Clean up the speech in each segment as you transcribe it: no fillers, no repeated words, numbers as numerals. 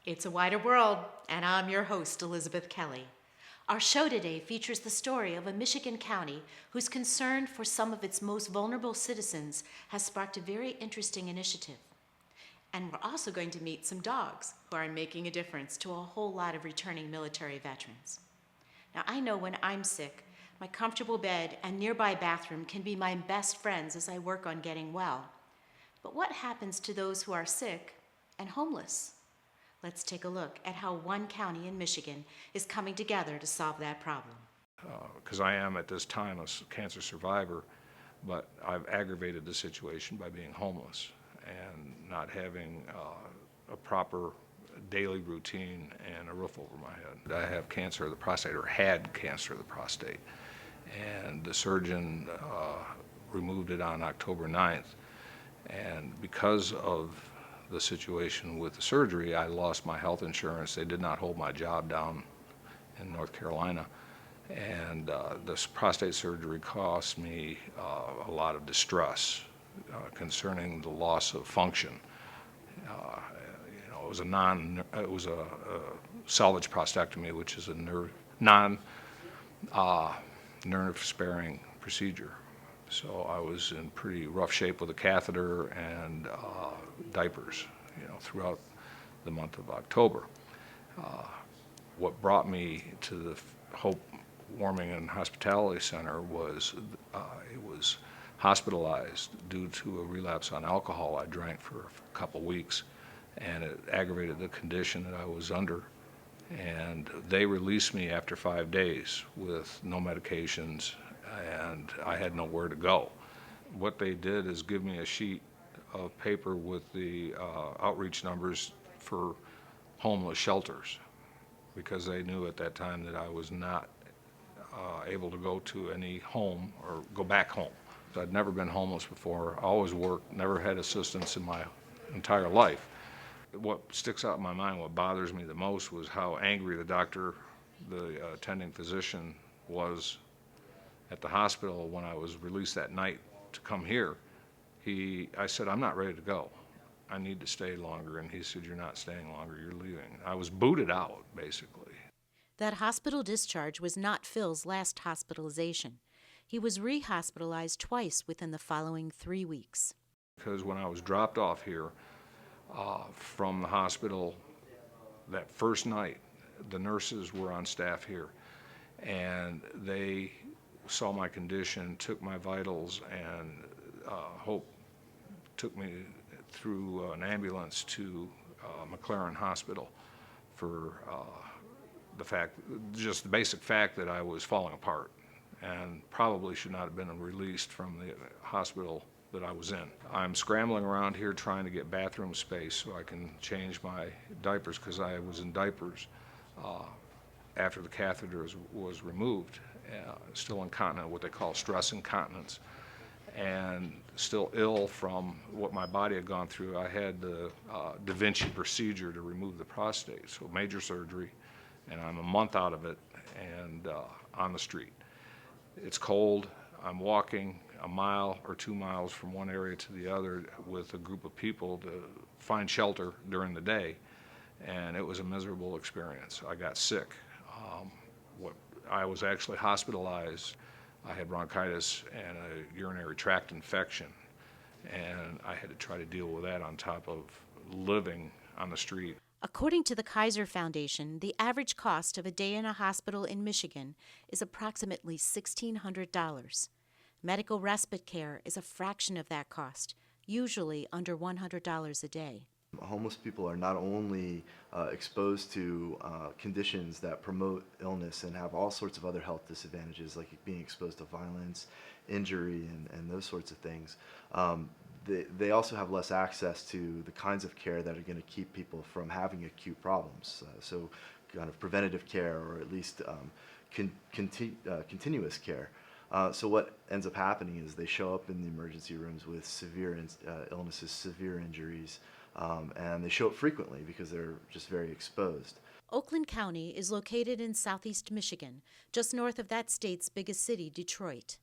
It's a wider world, and I'm your host, Elizabeth Kelly. Our show today features the story of a Michigan county whose concern for some of its most vulnerable citizens has sparked a very interesting initiative. And we're also going to meet some dogs who are making a difference to a whole lot of returning military veterans. Now, I know when I'm sick, my comfortable bed and nearby bathroom can be my best friends as I work on getting well. But what happens to those who are sick and homeless? Let's take a look at how one county in Michigan is coming together to solve that problem. Because I am at this time a cancer survivor, but I've aggravated the situation by being homeless and not having a proper daily routine and a roof over my head. I have cancer of the prostate, or had cancer of the prostate, and the surgeon removed it on October 9th. And because of the situation with the surgery, I lost my health insurance. They did not hold my job down in North Carolina. And this prostate surgery cost me a lot of distress concerning the loss of function. It was a salvage prostatectomy, which is a non-nerve-sparing procedure. So I was in pretty rough shape with a catheter and diapers, throughout the month of October. What brought me to the Hope Warming and Hospitality Center was it was hospitalized due to a relapse on alcohol. I drank for a couple weeks, and it aggravated the condition that I was under. And they released me after 5 days with no medications, and I had nowhere to go. What they did is give me a sheet of paper with the outreach numbers for homeless shelters, because they knew at that time that I was not able to go to any home or go back home. I'd never been homeless before. I always worked, never had assistance in my entire life. What sticks out in my mind, what bothers me the most, was how angry the attending physician was at the hospital when I was released that night to come here. I said, "I'm not ready to go. I need to stay longer." And he said, "You're not staying longer, you're leaving." I was booted out, basically. That hospital discharge was not Phil's last hospitalization. He was re-hospitalized twice within the following 3 weeks. Because when I was dropped off here from the hospital that first night, the nurses were on staff here, and they saw my condition, took my vitals, and Hope took me through an ambulance to McLaren Hospital for just the basic fact that I was falling apart and probably should not have been released from the hospital that I was in. I'm scrambling around here trying to get bathroom space so I can change my diapers, because I was in diapers after the catheter was removed, still incontinent, what they call stress incontinence, and still ill from what my body had gone through. I had the Da Vinci procedure to remove the prostate, so major surgery, and I'm a month out of it and on the street. It's cold. I'm walking a mile or 2 miles from one area to the other with a group of people to find shelter during the day, and it was a miserable experience. I got sick. I was actually hospitalized. I had bronchitis and a urinary tract infection, and I had to try to deal with that on top of living on the street. According to the Kaiser Foundation, the average cost of a day in a hospital in Michigan is approximately $1,600. Medical respite care is a fraction of that cost, usually under $100 a day. Homeless people are not only exposed to conditions that promote illness and have all sorts of other health disadvantages, like being exposed to violence, injury, and those sorts of things. They also have less access to the kinds of care that are going to keep people from having acute problems. So kind of preventative care, or at least continuous care. So what ends up happening is they show up in the emergency rooms with severe illnesses, severe injuries, and they show up frequently because they're just very exposed. Oakland County is located in southeast Michigan, just north of that state's biggest city, Detroit.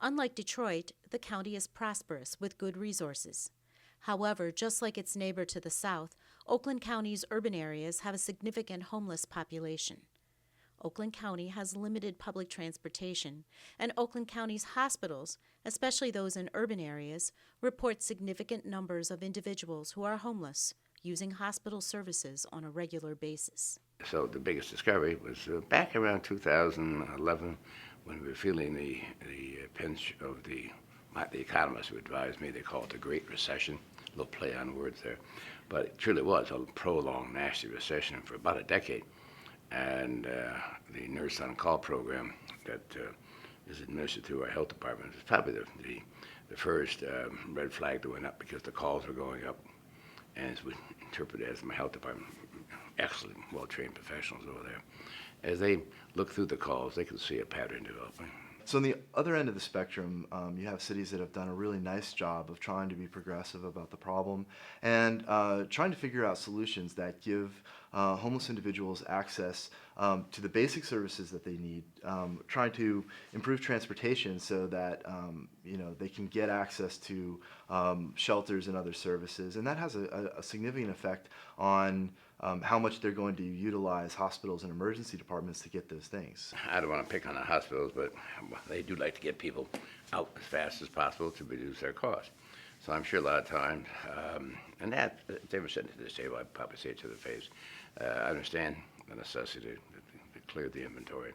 Unlike Detroit, the county is prosperous with good resources. However, just like its neighbor to the south, Oakland County's urban areas have a significant homeless population. Oakland County has limited public transportation, and Oakland County's hospitals, especially those in urban areas, report significant numbers of individuals who are homeless, using hospital services on a regular basis. So the biggest discovery was back around 2011 when we were feeling the pinch of the economists who advised me, they call it the Great Recession, a little play on words there. But it truly was a prolonged, nasty recession for about a decade. And the Nurse on Call program that is administered through our health department is probably the first red flag that went up because the calls were going up. And as we interpret it as my health department, excellent, well-trained professionals over there. As they look through the calls, they can see a pattern developing. So on the other end of the spectrum, you have cities that have done a really nice job of trying to be progressive about the problem and trying to figure out solutions that give homeless individuals access to the basic services that they need, trying to improve transportation so that they can get access to shelters and other services, and that has a significant effect on how much they're going to utilize hospitals and emergency departments to get those things. I don't want to pick on the hospitals, but they do like to get people out as fast as possible to reduce their costs. So I'm sure a lot of times, and that, if they were sitting at this table, I'd probably say it to their face, I understand the necessity to clear the inventory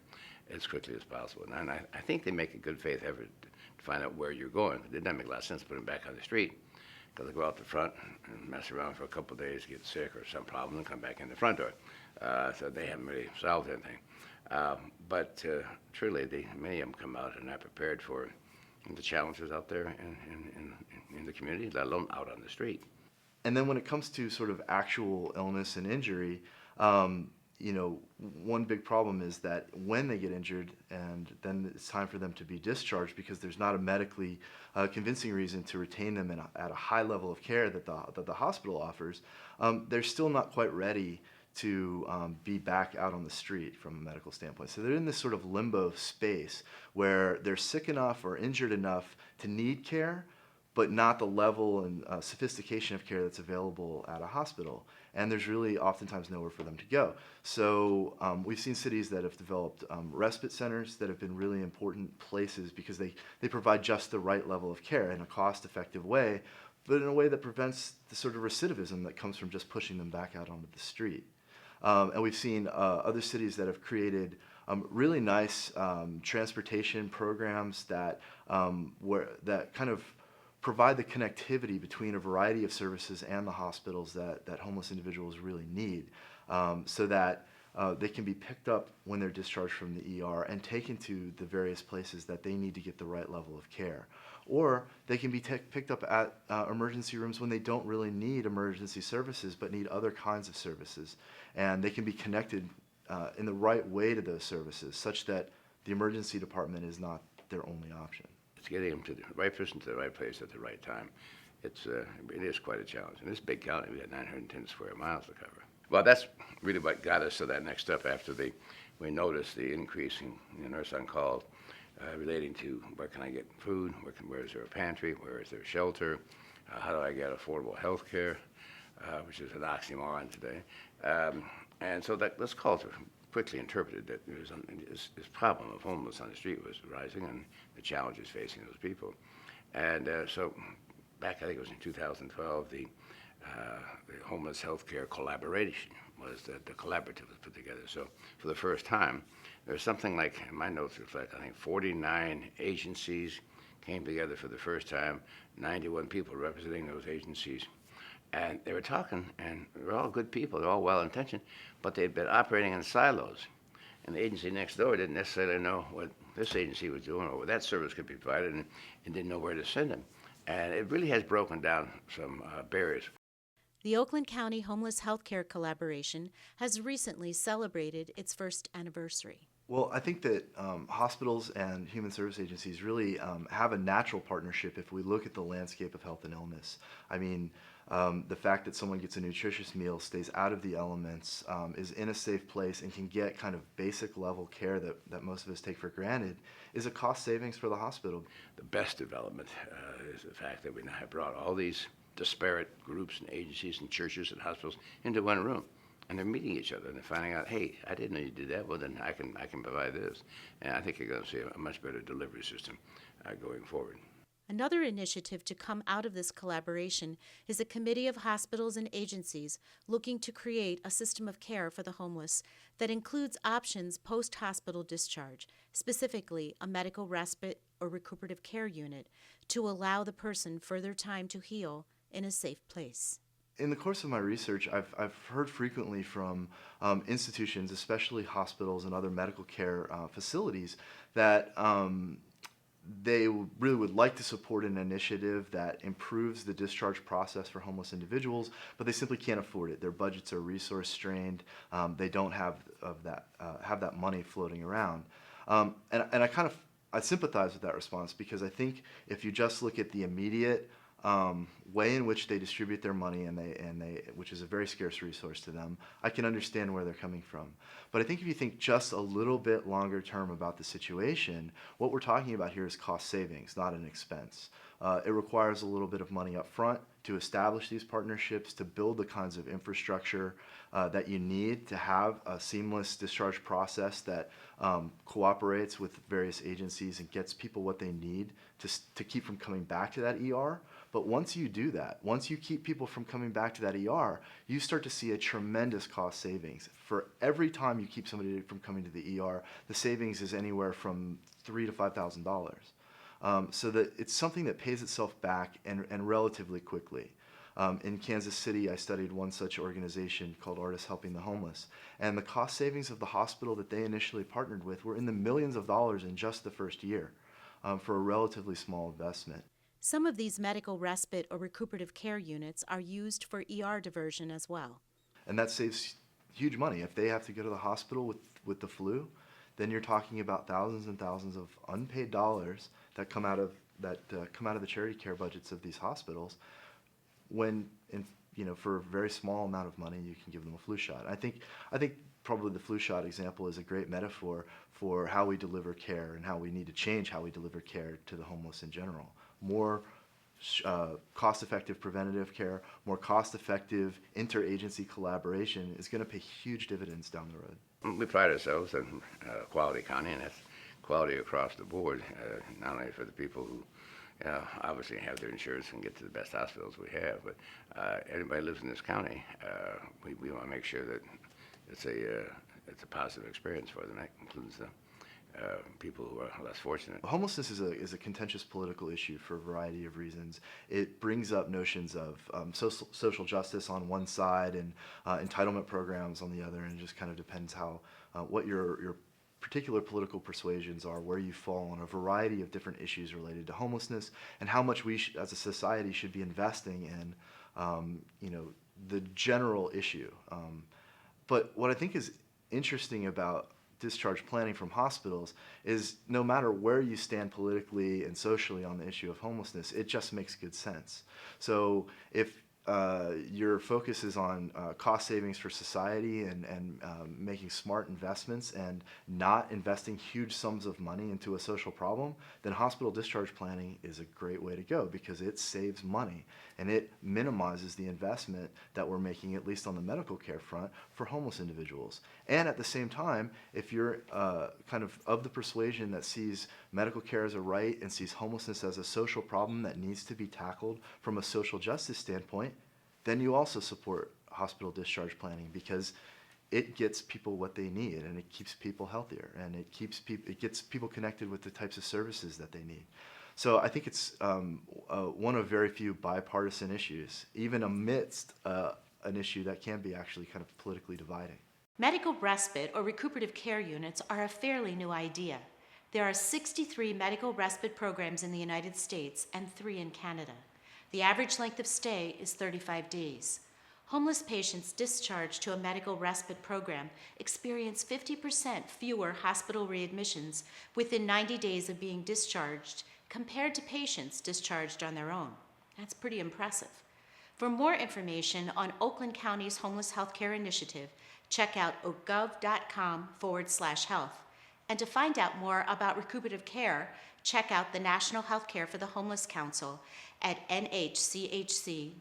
as quickly as possible. And I think they make a good faith effort to find out where you're going. It didn't make a lot of sense to put them back on the street, because they go out the front and mess around for a couple of days, get sick or some problem, and come back in the front door. So they haven't really solved anything. But truly, many of them come out and not prepared for the challenges out there in the community, let alone out on the street. And then when it comes to sort of actual illness and injury, one big problem is that when they get injured and then it's time for them to be discharged because there's not a medically convincing reason to retain them at a high level of care that the hospital offers, they're still not quite ready to be back out on the street from a medical standpoint. So they're in this sort of limbo space where they're sick enough or injured enough to need care, but not the level and sophistication of care that's available at a hospital. And there's really oftentimes nowhere for them to go. So we've seen cities that have developed respite centers that have been really important places because they provide just the right level of care in a cost-effective way, but in a way that prevents the sort of recidivism that comes from just pushing them back out onto the street. And we've seen other cities that have created really nice transportation programs that kind of provide the connectivity between a variety of services and the hospitals that homeless individuals really need, so that they can be picked up when they're discharged from the ER and taken to the various places that they need to get the right level of care. Or they can be picked up at emergency rooms when they don't really need emergency services but need other kinds of services. And they can be connected in the right way to those services such that the emergency department is not their only option. It's getting them to the right person to the right place at the right time. It is quite a challenge. In this big county, we had 910 square miles to cover. Well, that's really what got us to that next step after we noticed the increase in nurse on call relating to where can I get food, where is there a pantry, where is there shelter, how do I get affordable health care, which is an oxymoron today. And so those calls were quickly interpreted that this problem of homeless on the street was rising and the challenges facing those people. And so back, I think it was in 2012, the Homeless Healthcare Collaboration was the collaborative was put together. So for the first time, there was something like, my notes reflect, I think 49 agencies came together for the first time, 91 people representing those agencies. And they were talking, and they were all good people, they're all well-intentioned, but they'd been operating in silos. And the agency next door didn't necessarily know what this agency was doing or what that service could be provided, and didn't know where to send them. And it really has broken down some barriers. The Oakland County Homeless Healthcare Collaboration has recently celebrated its first anniversary. Well, I think that hospitals and human service agencies really have a natural partnership if we look at the landscape of health and illness. I mean, the fact that someone gets a nutritious meal, stays out of the elements, is in a safe place, and can get kind of basic level care that most of us take for granted is a cost savings for the hospital. The best development is the fact that we now have brought all these disparate groups and agencies and churches and hospitals into one room. And they're meeting each other and they're finding out, hey, I didn't know you did that. Well, then I can provide this. And I think you're going to see a much better delivery system going forward. Another initiative to come out of this collaboration is a committee of hospitals and agencies looking to create a system of care for the homeless that includes options post-hospital discharge, specifically a medical respite or recuperative care unit, to allow the person further time to heal in a safe place. In the course of my research, I've heard frequently from institutions, especially hospitals and other medical care facilities, that they really would like to support an initiative that improves the discharge process for homeless individuals, but they simply can't afford it. Their budgets are resource strained. They don't have that money floating around. And I sympathize with that response, because I think if you just look at the immediate way in which they distribute their money, which is a very scarce resource to them, I can understand where they're coming from. But I think if you think just a little bit longer term about the situation, what we're talking about here is cost savings, not an expense. It requires a little bit of money up front to establish these partnerships, to build the kinds of infrastructure that you need to have a seamless discharge process that cooperates with various agencies and gets people what they need to keep from coming back to that ER. But once you do that, once you keep people from coming back to that ER, you start to see a tremendous cost savings. For every time you keep somebody from coming to the ER, the savings is anywhere from $3,000 to $5,000. So that it's something that pays itself back and relatively quickly. In Kansas City, I studied one such organization called Artists Helping the Homeless, and the cost savings of the hospital that they initially partnered with were in the millions of dollars in just the first year for a relatively small investment. Some of these medical respite or recuperative care units are used for ER diversion as well. And that saves huge money. If they have to go to the hospital with the flu, then you're talking about thousands and thousands of unpaid dollars that come out of the charity care budgets of these hospitals, when for a very small amount of money you can give them a flu shot. I think probably the flu shot example is a great metaphor for how we deliver care and how we need to change how we deliver care to the homeless in general. More cost-effective preventative care, more cost-effective interagency collaboration is going to pay huge dividends down the road. We pride ourselves on quality county, and that's quality across the board, not only for the people who obviously have their insurance and get to the best hospitals we have, but anybody who lives in this county, we want to make sure that it's a positive experience for them. That includes the people who are less fortunate. Homelessness is a contentious political issue for a variety of reasons. It brings up notions of social justice on one side and entitlement programs on the other, and it just kind of depends how what your particular political persuasions are, where you fall on a variety of different issues related to homelessness, and how much we as a society should be investing in the general issue. But what I think is interesting about discharge planning from hospitals is no matter where you stand politically and socially on the issue of homelessness, it just makes good sense. So if your focus is on cost savings for society and making smart investments and not investing huge sums of money into a social problem, then hospital discharge planning is a great way to go, because it saves money and it minimizes the investment that we're making, at least on the medical care front, for homeless individuals. And at the same time, if you're kind of the persuasion that sees medical care as a right and sees homelessness as a social problem that needs to be tackled from a social justice standpoint, then you also support hospital discharge planning, because it gets people what they need, and it keeps people healthier, and it gets people connected with the types of services that they need. So I think it's one of very few bipartisan issues, even amidst an issue that can be actually kind of politically dividing. Medical respite or recuperative care units are a fairly new idea. There are 63 medical respite programs in the United States and 3 in Canada. The average length of stay is 35 days. Homeless patients discharged to a medical respite program experience 50% fewer hospital readmissions within 90 days of being discharged compared to patients discharged on their own. That's pretty impressive. For more information on Oakland County's Homeless Healthcare Initiative, check out oakgov.com/health. And to find out more about recuperative care, check out the National Healthcare for the Homeless Council at nhchc.org.